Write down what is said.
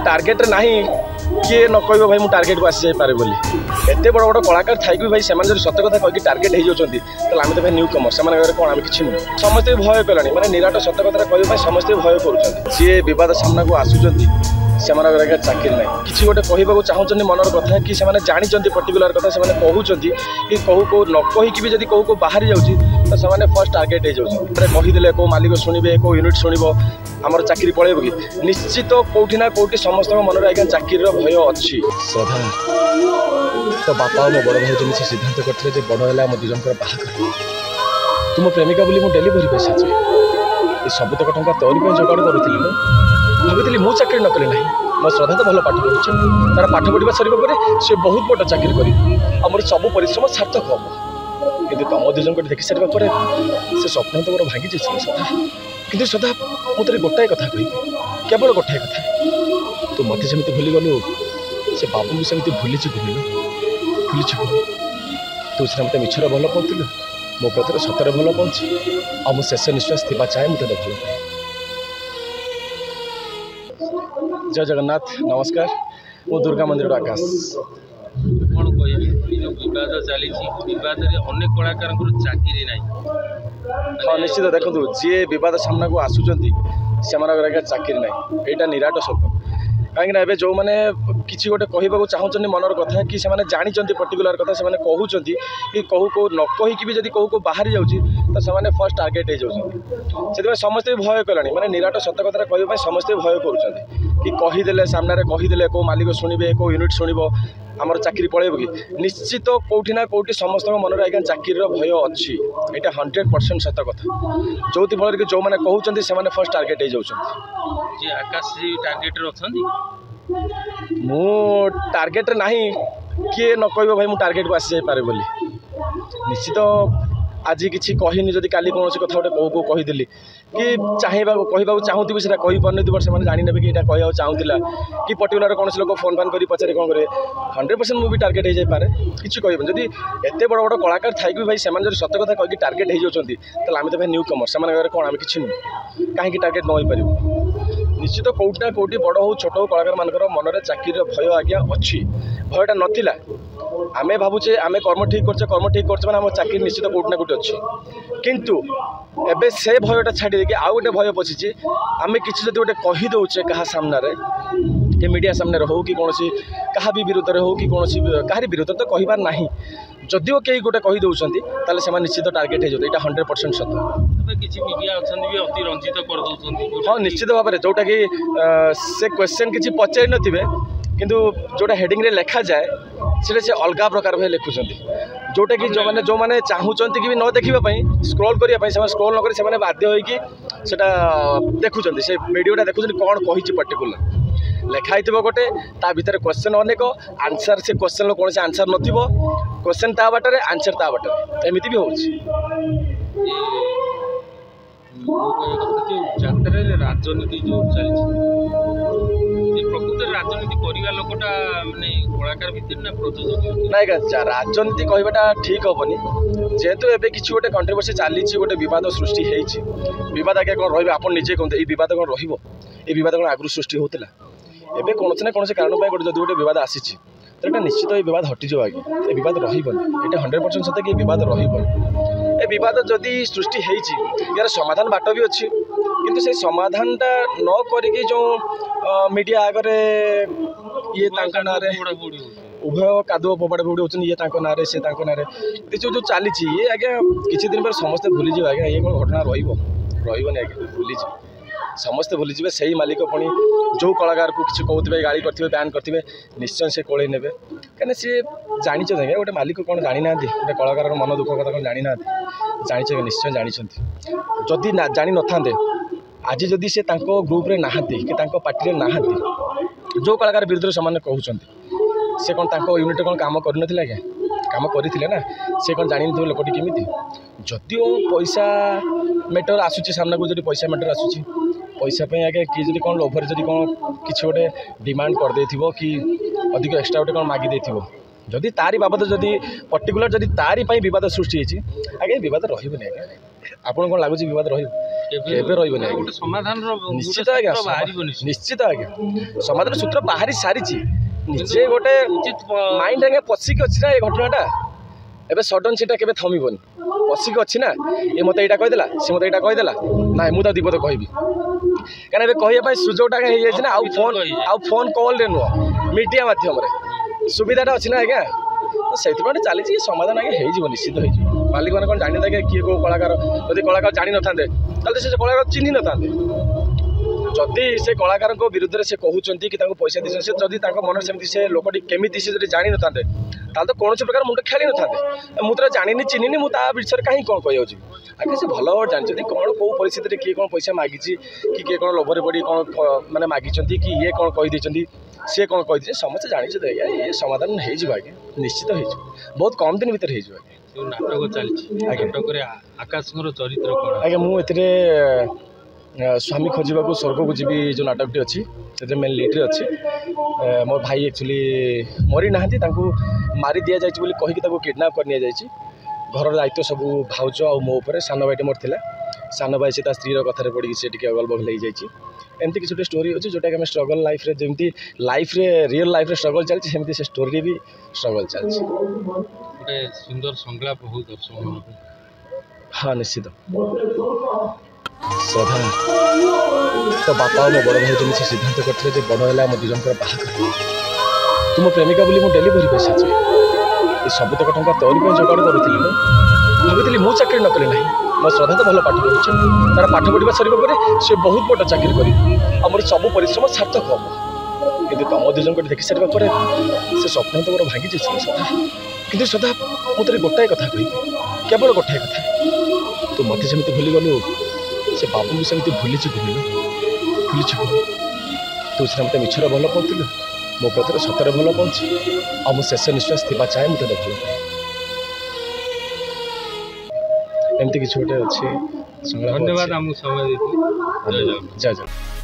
Target नहीं किए न कह भाई मुझे टार्गेट को आसी जापे बोली एत बड़ बड़ कलाकार थी भाई से सत कथा कहीकि टार्गेट हो जाती आम तो भाई न्यू कमर से कौन आम कि नुह समस्ते भय कले मैंने निराट सत कथा कहूँ समस्ते भय कर सी बद सामना को आसुँच से चाकरी ना कि गोटे कहवाक चाहूँ मनर कथा कि जानते पर्टिकुलर कथा से कहते कि कहू को न कहीकि भी कहू को बाहरी जाऊँगी तो से फर्स्ट टार्गेट हो जाते कहीदे कौ मालिक शुणे कौ यूनिट शुण आमर चाकरी पलैब कि निश्चित कौटि ना कौटि समस्त मन आज्ञा चाकरी भय अच्छी श्रद्धा तो बापा और मो बड़ भाई जमी से सिद्धांत करते बड़ है आम दुजन बाहर तुम प्रेमिका बोली मुझे डेलीवरी पैसा ये सबुतक टंका तोरी जोगाड़ करूँ भाभी मुझे चाकरी न कली ना मो श्रद्धा तो भल पाठ पढ़ुचे तार पाठ पढ़ा सर सी बहुत बड़ चाकरी कर आमर सब परिश्रम सार्थक हम कि तुम दुजन देखी सारे से स्वप्न तो मोर भांगी जाए श्रद्धा कि श्रद्धा मुझे गोटाए कथा कह केवल गोटाए कथा तू मत जमी भूली गलु से बाबू भी सेमती भूलीचु भूलीचु तू सीना मत मिछर भल पाऊलु मो प्रति सतरे भल पाऊँ आ मो शेष निश्वास थी चाहे मुझे भल पाए। जय जगन्नाथ नमस्कार मो दुर्गा मंदिर आकाश कौन कह बद चली बद अनेक कलाकार चाकरी ना हाँ निश्चित देखो जी बद सामना को आसुँच से चाकरी ना यहाँ निराट सत कहीं जो मैंने किसी गोटे कहवाक चाहूँ मनर कथा कि जानते पर्टिकुलर कथा से कहते कि कहू को न कहीकि भी कहू को बाहरी जाऊँगी तो से फर्स्ट टार्गेट हो जाते से समस्ते भय कले मैंने निराट सत कथा कहवाई समस्ते भय कर कि कहीदे सामने कहीदे कौ मालिक शुणे कौ यूनिट शुण आमर चाकरी पलैब कि निश्चित कौटि ना कौटि समस्त मन आज्ञा चाकरी भय अच्छी यहाँ 100% सत कथा जो फल कि जो मैंने कहते से फर्स्ट टार्गेट हो जाते आकाश टार्गेट मु टार्गेट नहीं किए न कह भाई मुझे टार्गेट को आसी जापे बोली निश्चित आज किसी कहनी जदि काली कौन कथा गोटे कौ को कहीदेली कि चाहिए कहवाक चाहूँगी से कहीपर से जाने कि यहाँ कहवा चाहूला कि पर्टिकुलर कौन लोग फोन फान कर पचारे कौन करे 100% मुझे टार्गेट हो जापे किसी कह जदि एत बड़ बड़ कलाकार थी भाई से सत कथा कहीकि टार्गेट हो जाती आम तो भाई न्यू कमर से कौन आम कि नुह कहीं टार्गेट न हो पार निश्चित कौटि ना कौटि बड़ हो छोट हो कलाकार मानकर मन में चाकरी भय आज्ञा अच्छी भयटा नाला आमे भावुचे आमे कर्म ठीक करते आम चाकरी निश्चित कौटि ना कौटि अच्छी किंतु एबे से भयटा छाड़ी कि आउ गोटे भय पशिचे आम कि गोटे कहीदे क्या सामने कि मीडिया सामने हो कि कौन क्या भी विरोध हो कि कौन क्या विरोध तो कहबार ना जदिओ कई गोटे कहीदे से निश्चित टार्गेट हो जाते 100% सत किसी मीडिया भी अति रंजित कर हाँ निश्चित भाव में जोटा कि से क्वेश्चन किसी पचारि नथिबे किंतु जोटा हेडिंग रे लिखा जाए से अलग प्रकार भाई लिखुंट जोटा कि जो मैंने चाहूँगी कि न देखापी स्क्रॉल करने स्क्रॉल नक से बाध्य होटा देखुं से वीडियोटा देखुं कौन कही पर्टिकुलर लिखाई गोटे ता भीतर क्वेश्चन अनेक आंसर से क्वेश्चन कौन से आंसर नथिबो क्वेश्चन ता बाटर आंसर ता बाटर एमती भी होता राजनीति जो चलती प्रकृत राजनीति करवा लोकटा माने कलाकार भितर ना प्रयोजक ना राजनीति कहवाटा ठीक हेनी जेहेतु एवं किसी गोटे कंट्रोवर्सी चली गोटे बद सृष्टि होद आगे कौन रही आप निजे कहते ये बद कौन रहा कौन आगु सृष्टि होता एवं कौन ना कौन कारण गोटे जो गोटे बद आसी तो ये निश्चित ये बद हटिज आगे ये बद रही 100% सत्य कि बद रही बद जदि सृष्टि यार समाधान बाट भी अच्छी किंतु से समाधानटा न करिकी जो मीडिया आगे ये ना उभय कादुआ फोपाड़ा फोड़ी होती ये ना से ना जो चली ये आज्ञा किसी दिन पर समस्ते भूलीजे आज्ञा ये कौन घटना रही आज्ञा भूलीजे समस्ते भूलीजे से ही मालिक पुणी जो कलाकार को किसी कहते गाड़ी करते बैन करते निश्चय से कोड़े ने कहीं सी जानी आज्ञा गोटे मालिक कौन जानी ना गोटे कलाकार मन दुख कथा कौन जानी ना जानी निश्चय जानते जदि जानी न था आज जदि से ग्रुप रे नहांती कि पार्टी ना जो कलाकार विरुद्ध से कहते से कौन यूनिट कौन काम कर आज्ञा काम करते ना से कौन जानी थे लोकटी केमी जदिओ पैसा मैटर आसूँ सामना को जो पैसा मैटर आसूँ पैसा आगे किए जब कौन लोभर जब कौन किसी गोटे डिमांड कर कि अधिक एक्सट्रा गोटे कौन मागी जदि तारी बाबद जदि पर्टिकुलर जदि तारी बद सृष्टि आगे बद रही आज्ञा ଆପଣ କ'ଣ ଲାଗୁଛି ବିବାଦ ରହିବ? କେବେ ରହିବନି ଆଜ୍ଞା। ଗୋଟେ ସମାଧାନର ନିଶ୍ଚିତ ଆଜ୍ଞା, ବାହାରିବ ନିଶ୍ଚିତ ଆଜ୍ଞା ସମାଧାନ ସୂତ୍ର ବାହାରି ସାରିଛି। ନିଜେ ଗୋଟେ ମାଇଣ୍ଡ ଆଜ୍ଞା ପଶିକି ଅଛି ନା ଏ ଘଟଣାଟା, ଏବେ ସଡନ୍ ସେଟା କେବେ ଥମିବନି। ପଶିକି ଅଛି ନା, ଏ ମୋତେ ଏଇଟା କହିଦେଲା, ସେ ମୋତେ ଏଇଟା କହିଦେଲା, ନାଇଁ ମୁଁ ତା ଦିପଦ କହିବି। କାରଣ ଏବେ କହିବା ପାଇଁ ସୁଯୋଗଟା ହେଇଯାଇଛି ନା, ଆଉ ଫୋନ୍ କଲ୍ରେ ନୁହଁ, ମିଡ଼ିଆ ମାଧ୍ୟମରେ ସୁବିଧାଟା ଅଛି ନା ଆଜ୍ଞା। ତ ସେଇଥିପାଇଁ ଗୋଟେ ଚାଲିଛି, ସମାଧାନ ଆଜ୍ଞା ହେଇଯିବ, ନିଶ୍ଚିତ ହେଇଯିବ। ମାଲିକମାନେ କ'ଣ ଜାଣିନଥାନ୍ତେ ଆଜ୍ଞା କିଏ କେଉଁ କଳାକାର? ଯଦି କଳାକାର ଜାଣିନଥାନ୍ତେ ତାହେଲେ ସେ କଳାକାର ଚିହ୍ନି ନଥାନ୍ତେ। ଯଦି ସେ କଳାକାରଙ୍କ ବିରୁଦ୍ଧରେ ସେ କହୁଛନ୍ତି କି ତାଙ୍କୁ ପଇସା ଦେଇଛନ୍ତି, ସେ ଯଦି ତାଙ୍କ ମନରେ ସେମିତି ସେ ଲୋକଟି କେମିତି ସେ ଯଦି ଜାଣିନଥାନ୍ତେ ତାହେଲେ ତ କୌଣସି ପ୍ରକାର ମୁଣ୍ଡ ଖେଳି ନଥାନ୍ତେ। ମୁଁ ତ ଜାଣିନି ଚିହ୍ନିନି, ମୁଁ ତା ବିଷୟରେ କାହିଁ କ'ଣ କହିବାକୁ ଯିବି? ଆଜ୍ଞା ସେ ଭଲ ଜାଣିଛନ୍ତି କ'ଣ କେଉଁ ପରିସ୍ଥିତିରେ କିଏ କ'ଣ ପଇସା ମାଗିଛି, କି କିଏ କ'ଣ ଲୋଭରେ ପଡ଼ି କ'ଣ ମାନେ ମାଗିଛନ୍ତି, କି ଇଏ କ'ଣ କହିଦେଇଛନ୍ତି, ସିଏ କ'ଣ କହିଦେଇଛି, ସମସ୍ତେ ଜାଣିଛନ୍ତି ଆଜ୍ଞା। ଇଏ ସମାଧାନ ହେଇଯିବ ଆଜ୍ଞା, ନିଶ୍ଚିତ ହେଇଯିବ, ବହୁତ କମ୍ ଦିନ ଭିତରେ ହେଇଯିବ ଆଜ୍ଞା। ଯେଉଁ ନାଟକ ଚାଲିଛି, ନାଟକରେ ଆକାଶଙ୍କର ଚରିତ୍ର କ'ଣ? ଆଜ୍ଞା ମୁଁ ଏଥିରେ ସ୍ୱାମୀ ଖୋଜିବାକୁ ସ୍ୱର୍ଗକୁ ଯିବି ଯେଉଁ ନାଟକଟି ଅଛି, ସେଥିରେ ମେନ୍ ଲିଡ଼୍ରେ ଅଛି। ମୋ ଭାଇ ଆକ୍ଚୁଆଲି ମରିନାହାନ୍ତି, ତାଙ୍କୁ ମାରି ଦିଆଯାଇଛି ବୋଲି କହିକି ତାକୁ କିଡ଼ନାପ୍ କରି ନିଆଯାଇଛି। ଘରର ଦାୟିତ୍ୱ ସବୁ ଭାଉଜ ଆଉ ମୋ ଉପରେ। ସାନ ଭାଇଟେ ମୋର ଥିଲା, ସାନ ଭାଇ ସେ ତା ସ୍ତ୍ରୀର କଥାରେ ପଡ଼ିକି ସେ ଟିକେ ଅଗଲ ବଗଲ ହେଇଯାଇଛି। ଏମିତି କିଛି ଗୋଟେ ଷ୍ଟୋରି ଅଛି ଯେଉଁଟାକି ଆମେ ଷ୍ଟ୍ରଗଲ୍ ଲାଇଫ୍ରେ, ଯେମିତି ଲାଇଫ୍ରେ ରିଅଲ୍ ଲାଇଫ୍ରେ ଷ୍ଟ୍ରଗଲ୍ ଚାଲିଛି, ସେମିତି ସେ ଷ୍ଟୋରିରେ ବି ଷ୍ଟ୍ରଗଲ୍ ଚାଲିଛି। ଗୋଟେ ସୁନ୍ଦର ସଂଳାପ ହଉ ଦର୍ଶକମାନଙ୍କୁ। ହଁ ନିଶ୍ଚିତ। ଶ୍ରଦ୍ଧା ତ ବାପା ଆଉ ମୋ ବଡ଼ ଭାଇ ଯେମିତି ସିଦ୍ଧାନ୍ତ କରିଥିଲେ ଯେ ବଡ଼ ହେଲା ଆମ ଦୁଇ ଜଣଙ୍କର ବାହାଘର, ତୁ ମୋ ପ୍ରେମିକା ବୋଲି ମୁଁ ଡେଲିଭରି ପଇସା ଅଛି, ଏ ସବୁତକ ଟଙ୍କା ତୋରି ପାଇଁ ଯୋଗାଡ଼ କରୁଥିଲି। ମୁଁ ଭାବିଥିଲି ମୁଁ ଚାକିରି ନ କଲି ନାହିଁ, ମୋ ଶ୍ରଦ୍ଧା ତ ଭଲ ପାଠ ପଢ଼ୁଛି, ତା'ର ପାଠ ପଢ଼ିବା ସରିବା ପରେ ସେ ବହୁତ ବଡ଼ ଚାକିରି କରିବ, ଆମର ସବୁ ପରିଶ୍ରମ ସାର୍ଥକ ହେବ। କିନ୍ତୁ ତମ ଦୁଇ ଜଣଙ୍କୁ ଦେଖି ସାରିବା ପରେ ସେ ସ୍ୱପ୍ନ ତ ମୋର ଭାଙ୍ଗି ଯାଇଛି ଶ୍ରଦ୍ଧା। କିନ୍ତୁ ଶ୍ରଦ୍ଧା ମୁଁ ତୋର ଗୋଟାଏ କଥା କହିବି, କେବଳ ଗୋଟାଏ କଥା, ତୁ ମୋତେ ଯେମିତି ଭୁଲିଗଲୁ ସେ ବାବୁଙ୍କୁ ସେମିତି ଭୁଲିଯିବୁ, ଭୁଲିଯିବୁ। ତୁ ସିନା ମୋତେ ମିଛରେ ଭଲ ପାଉଥିଲୁ, ମୋ ପ୍ରତି ସତରେ ଭଲ ପାଉଛି, ଆଉ ମୁଁ ଶେଷ ନିଶ୍ୱାସ ଥିବା ଚାହେଁ ମୁଁ ତୋତେ ଭଲ ପାଏ। ଏମିତି କିଛି ଗୋଟେ ଅଛି। ଧନ୍ୟବାଦ ଆମକୁ ସମୟ ଦେଇଥିଲେ। ଜୟ ଜଗନ୍ନାଥ।